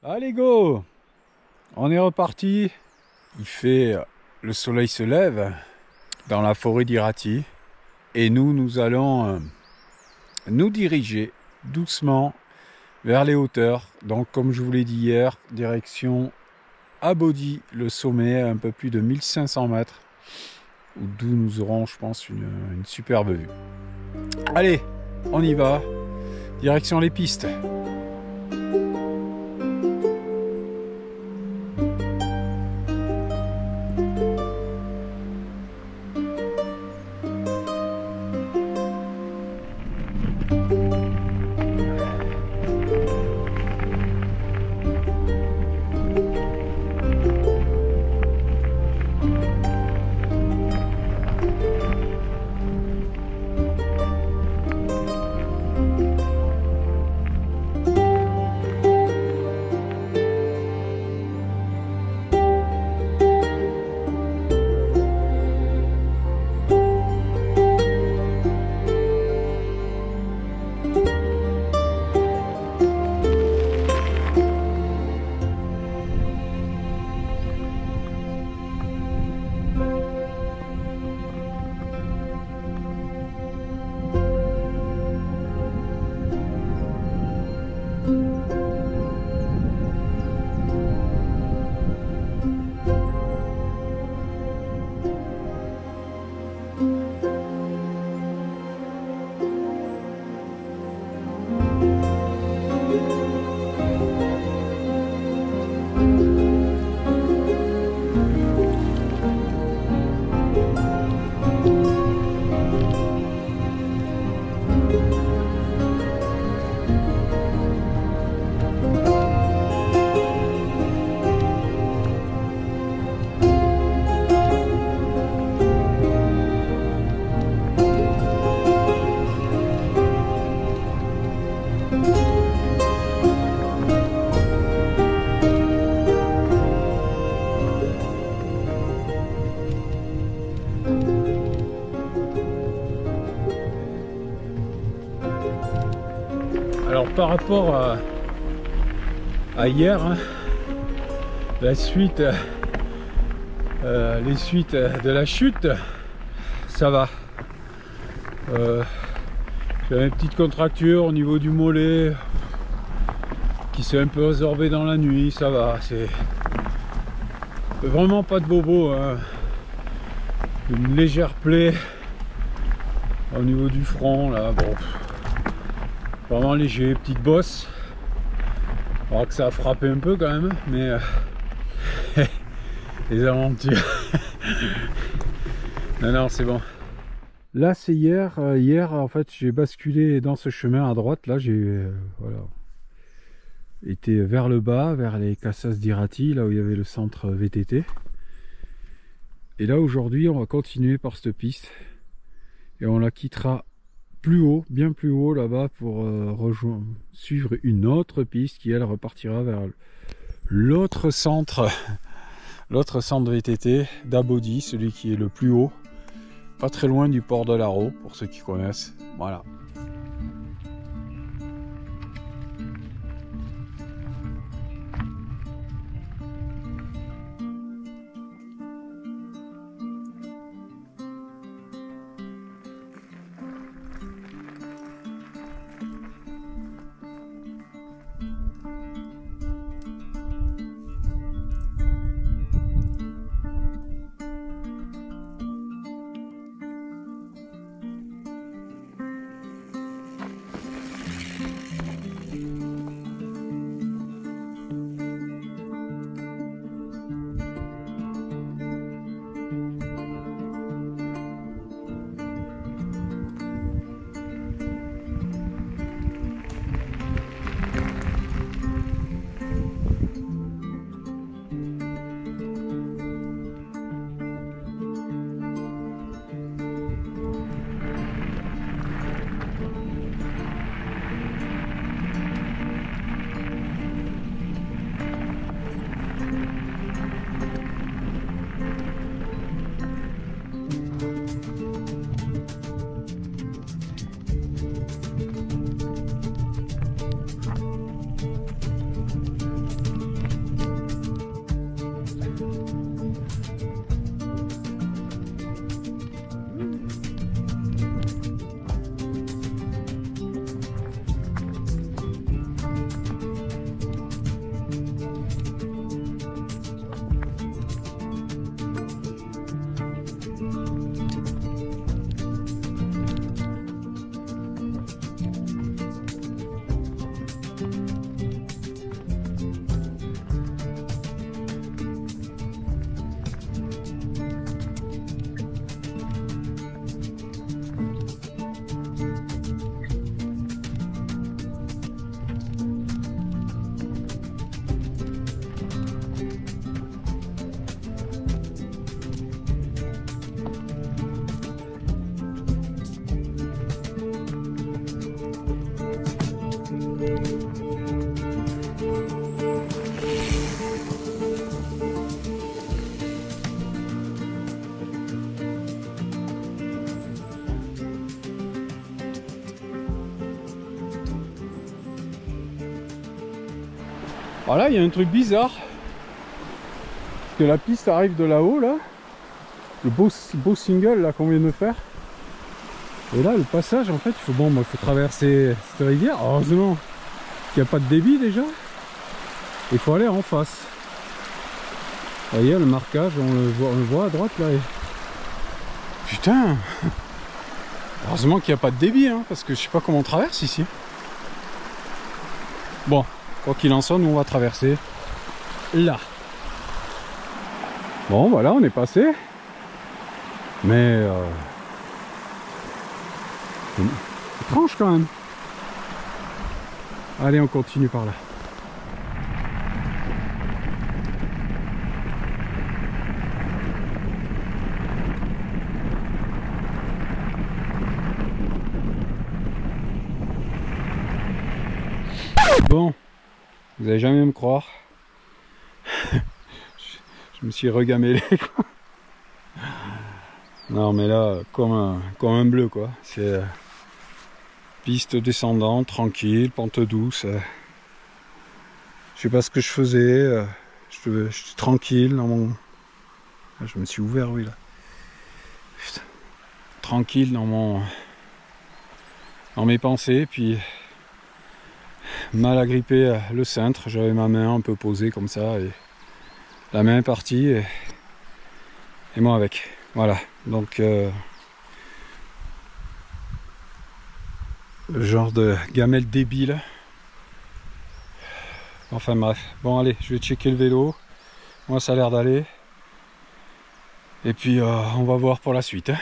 Allez go! On est reparti. Il fait... Le soleil se lève dans la forêt d'Irati. Et nous allons nous diriger doucement vers les hauteurs. Donc comme je vous l'ai dit hier, direction Abodi, le sommet, un peu plus de 1500 mètres. D'où nous aurons, je pense, une superbe vue. Allez, on y va. Direction les pistes. Alors par rapport à hier, hein, la suite, les suites de la chute, ça va. J'avais une petite contracture au niveau du mollet qui s'est un peu résorbée dans la nuit, ça va. C'est vraiment pas de bobo, hein. Une légère plaie au niveau du front là, bon. Vraiment léger, petite bosse. Alors que ça a frappé un peu quand même, mais les aventures. Non, c'est bon. Là c'est hier. Hier en fait j'ai basculé dans ce chemin à droite. Là j'ai voilà, été vers le bas, vers les Casas d'Irati, là où il y avait le centre VTT. Et là aujourd'hui on va continuer par cette piste. Et on la quittera plus haut, bien plus haut là-bas pour suivre une autre piste qui elle repartira vers l'autre centre VTT d'Abodi, celui qui est le plus haut, pas très loin du port de l'Aro pour ceux qui connaissent. Voilà. Alors là, il y a un truc bizarre. Parce que la piste arrive de là-haut, là. Le beau single là qu'on vient de faire. Et là, le passage, en fait, il faut traverser cette rivière. Heureusement qu'il n'y a pas de débit déjà. Il faut aller en face. Vous voyez, le marquage, on le voit à droite là. Et... putain! Heureusement qu'il n'y a pas de débit, hein, parce que je sais pas comment on traverse ici. Bon, quoi qu'il en soit, nous on va traverser là. Bon, voilà, on est passé. Mais c'est étrange quand même. Allez, on continue par là. Bon, vous allez jamais me croire. Je me suis regamellé, quoi. Non mais là, comme un bleu, quoi. C'est piste descendante, tranquille, pente douce. Je sais pas ce que je faisais. J'étais tranquille dans mon... Je me suis ouvert, oui, là. Putain. Tranquille dans mes pensées, puis mal agrippé le cintre. J'avais ma main un peu posée comme ça, et la main est partie, et moi avec. Voilà, donc le genre de gamelle débile. Enfin bref, bon allez, je vais checker le vélo. Moi ça a l'air d'aller. Et puis on va voir pour la suite. Hein.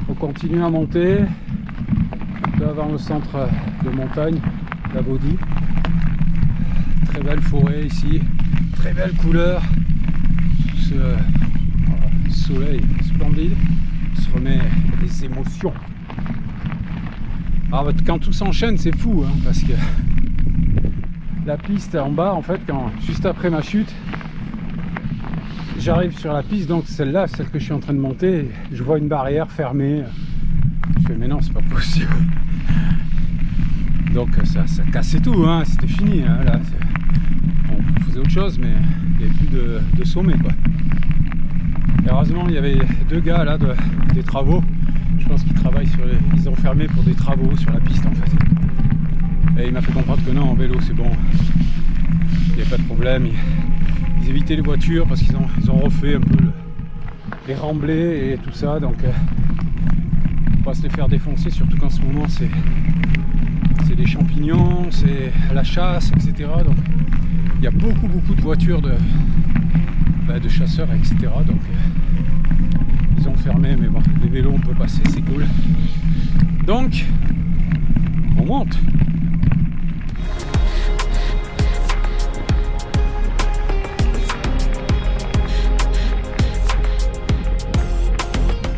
On continue à monter. Un peu avant le centre de montagne, la Baudie. Très belle forêt ici, très belle couleur. Soleil splendide, on se remet des émotions. Alors quand tout s'enchaîne, c'est fou, hein, parce que la piste en bas, en fait, juste après ma chute, j'arrive sur la piste, donc celle-là, celle que je suis en train de monter, je vois une barrière fermée. Je fais mais non, c'est pas possible. Donc ça cassait tout, hein, c'était fini. Hein, là, on faisait autre chose, mais il n'y avait plus de sommet, quoi. Et heureusement, il y avait deux gars là des travaux. Je pense qu'ils travaillent ils ont fermé pour des travaux sur la piste en fait. Et il m'a fait comprendre que non, en vélo c'est bon. Il n'y avait pas de problème. Ils évitaient les voitures parce qu'ils ont refait un peu les remblais et tout ça. Donc faut pas se les faire défoncer, surtout qu'en ce moment c'est des champignons, c'est la chasse, etc. Donc il y a beaucoup de voitures de chasseurs, etc. Donc ils ont fermé, mais bon, les vélos on peut passer, c'est cool. Donc on monte.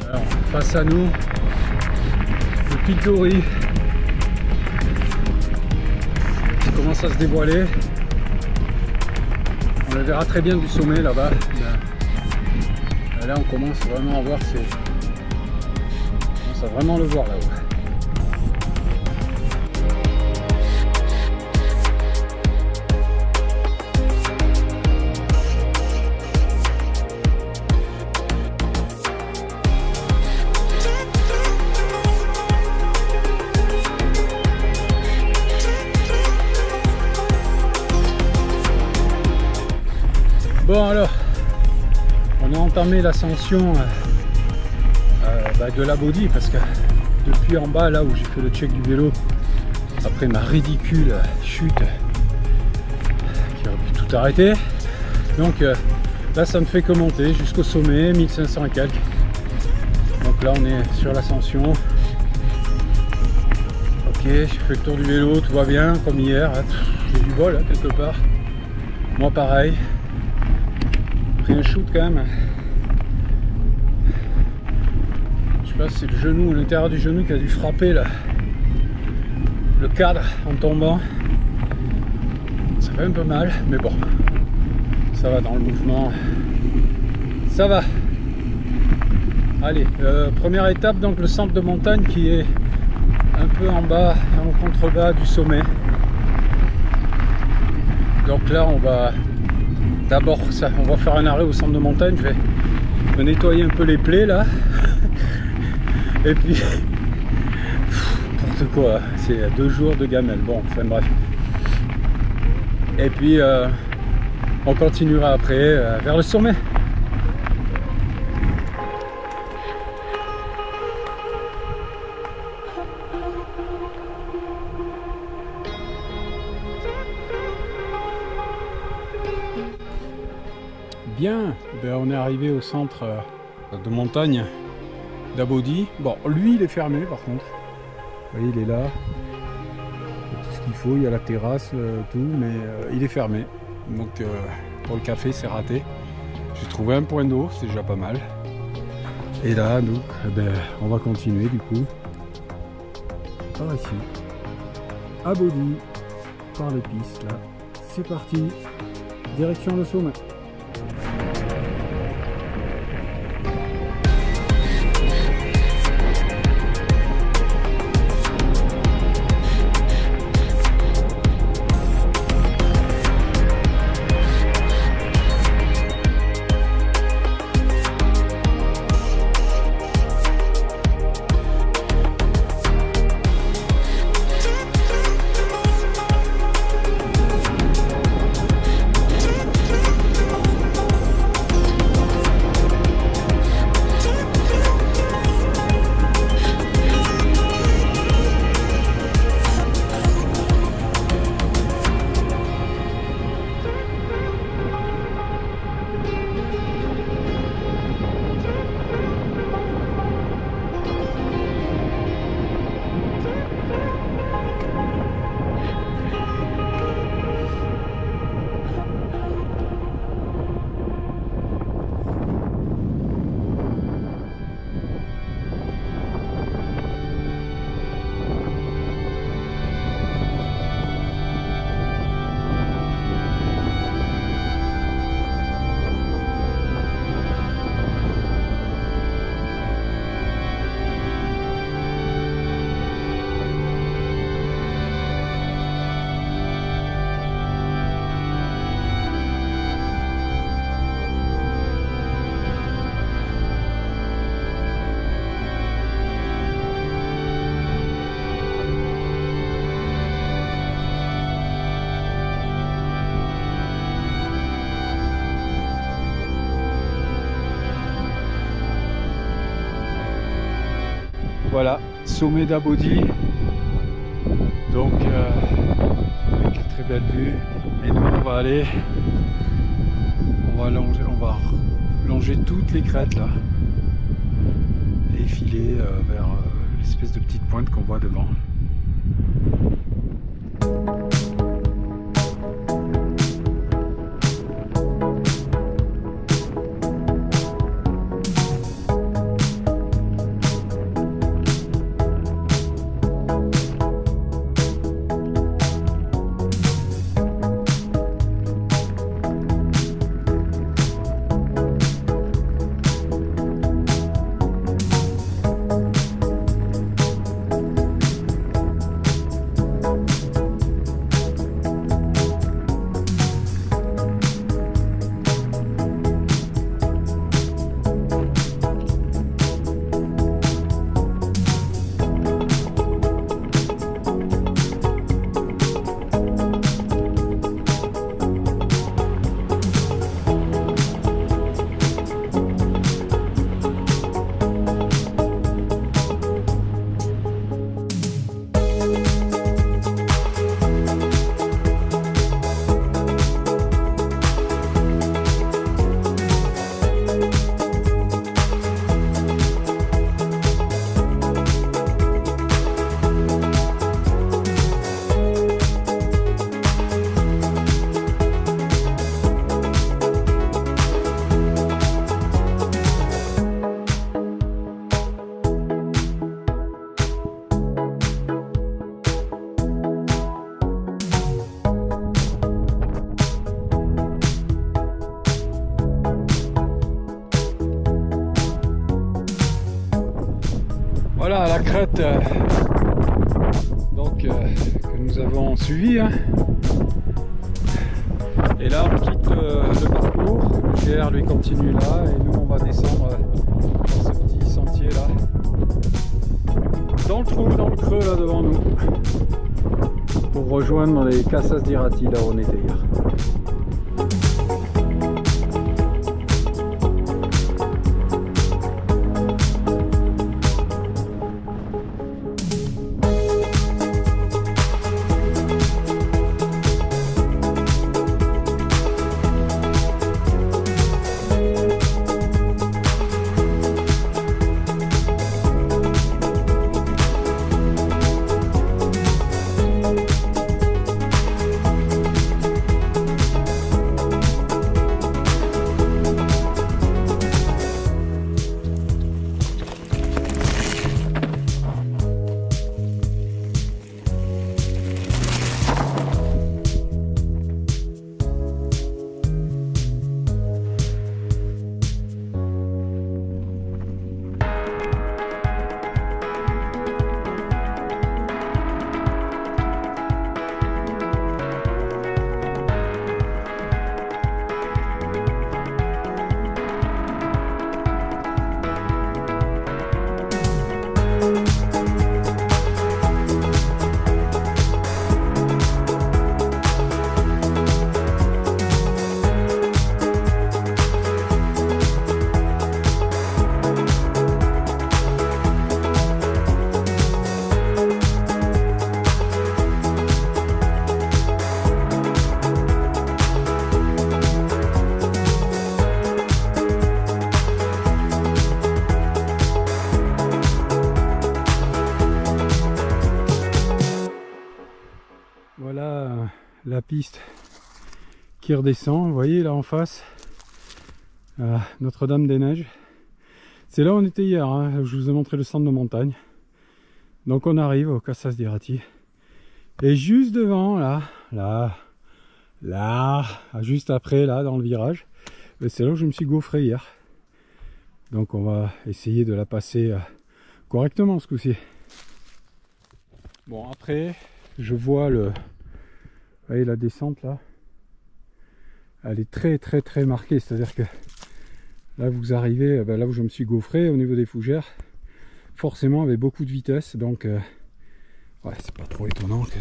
Alors, face à nous, le pic d'Ori qui commence à se dévoiler. On le verra très bien du sommet là-bas. Là on commence vraiment à voir, on commence à vraiment le voir là-haut. Bon alors, on a entamé l'ascension de la Baudie parce que depuis en bas, là où j'ai fait le check du vélo, après ma ridicule chute qui aurait pu tout arrêter, donc là ça ne fait que monter jusqu'au sommet, 1500 et quelques. Donc là on est sur l'ascension. Ok, j'ai fait le tour du vélo, tout va bien comme hier. J'ai du bol quelque part. Moi pareil. Un shoot quand même. Je sais pas si c'est le genou, l'intérieur du genou qui a dû frapper là, le cadre en tombant. Ça fait un peu mal, mais bon, ça va dans le mouvement. Ça va. Allez, première étape, donc le centre de montagne qui est un peu en bas, en contrebas du sommet. Donc là, on va d'abord, on va faire un arrêt au centre de montagne. Je vais me nettoyer un peu les plaies là. Et puis, n'importe quoi, c'est 2 jours de gamelle. Bon, enfin bref. Et puis, on continuera après vers le sommet. Bien, ben on est arrivé au centre de montagne d'Abodi. Bon, lui il est fermé par contre. Vous voyez, il est là. Il y a tout ce qu'il faut, il y a la terrasse, tout, mais il est fermé. Donc pour le café c'est raté. J'ai trouvé un point d'eau, c'est déjà pas mal. Et là, donc, ben, on va continuer du coup par ici. Abodi, par les pistes là. C'est parti, direction le sommet. Voilà, sommet d'Abodi, donc avec une très belle vue. Et nous on va longer toutes les crêtes là et filer vers l'espèce de petite pointe qu'on voit devant. Voilà la crête donc, que nous avons suivie. Hein. Et là on quitte le parcours, le GR lui continue là et nous on va descendre dans ce petit sentier là, dans le trou, dans le creux là devant nous, pour rejoindre les Casas d'Irati là où on était hier. Voilà la piste qui redescend, vous voyez là en face, Notre-Dame-des-Neiges. C'est là où on était hier, hein, je vous ai montré le centre de montagne. Donc on arrive au Casas d'Irati. Et juste devant, là, juste après, là, dans le virage, c'est là où je me suis gaufré hier. Donc on va essayer de la passer correctement ce coup-ci. Bon, après, je vois vous voyez la descente là, elle est très marquée, c'est-à-dire que là vous arrivez, là où je me suis gaufré au niveau des fougères, forcément avec beaucoup de vitesse, donc ouais, c'est pas trop étonnant que...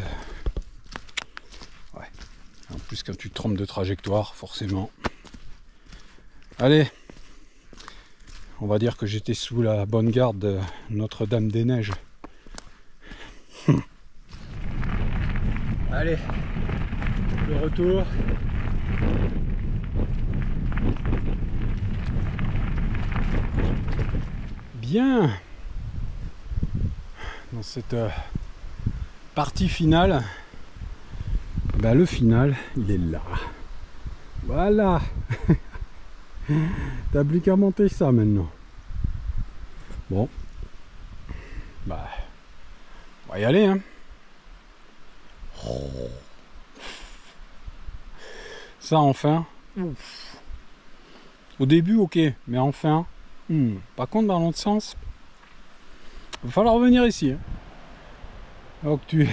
Ouais. En plus quand tu te trompes de trajectoire, forcément. Allez, on va dire que j'étais sous la bonne garde de Notre-Dame-des-Neiges. Allez, le retour. Bien. Dans cette partie finale, le final, il est là. Voilà. T'as plus qu'à monter ça maintenant. Bon. On va y aller, hein. Ça enfin. Au début ok, mais enfin. Par contre dans l'autre sens, il va falloir revenir ici. Hein. Alors que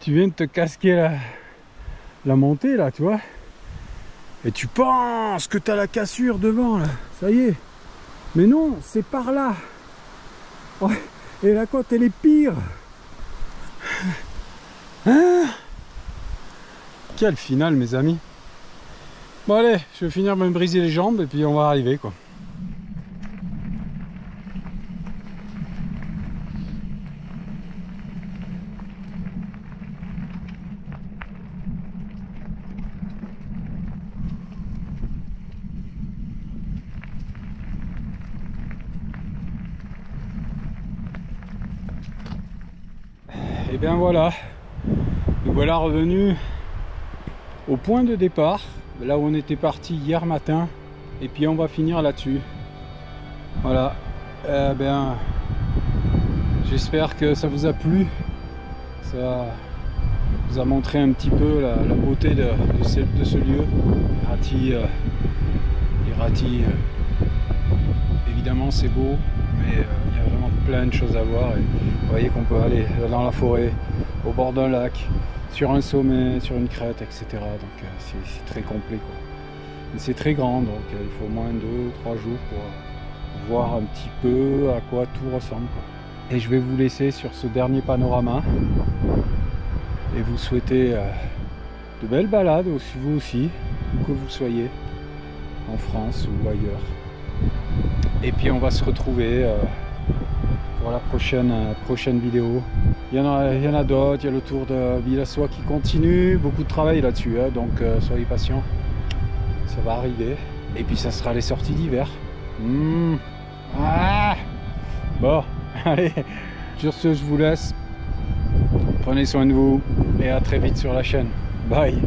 tu viens de te casquer la montée là, tu vois. Et tu penses que tu as la cassure devant là. Ça y est. Mais non, c'est par là. Ouais. Et la côte elle est pire. Hein? Quel final mes amis. Bon allez, je vais finir de me briser les jambes et puis on va arriver quoi. Et bien voilà, nous voilà revenus au point de départ, là où on était parti hier matin, et puis on va finir là-dessus. Voilà, j'espère que ça vous a plu, ça vous a montré un petit peu la beauté de ce lieu. Irati, évidemment c'est beau, mais il y a vraiment plein de choses à voir. Et vous voyez qu'on peut aller dans la forêt, au bord d'un lac, sur un sommet, sur une crête, etc. Donc c'est très complet, quoi. Mais c'est très grand, donc il faut au moins 2-3 jours pour voir un petit peu à quoi tout ressemble, quoi. Et je vais vous laisser sur ce dernier panorama et vous souhaiter de belles balades, vous aussi, où que vous soyez, en France ou ailleurs. Et puis on va se retrouver pour la prochaine vidéo. Il y en a d'autres, il y a le tour de Bilassois qui continue, beaucoup de travail là-dessus, hein, donc soyez patients, ça va arriver. Et puis ça sera les sorties d'hiver. Ah bon, allez, sur ce je vous laisse, prenez soin de vous et à très vite sur la chaîne. Bye.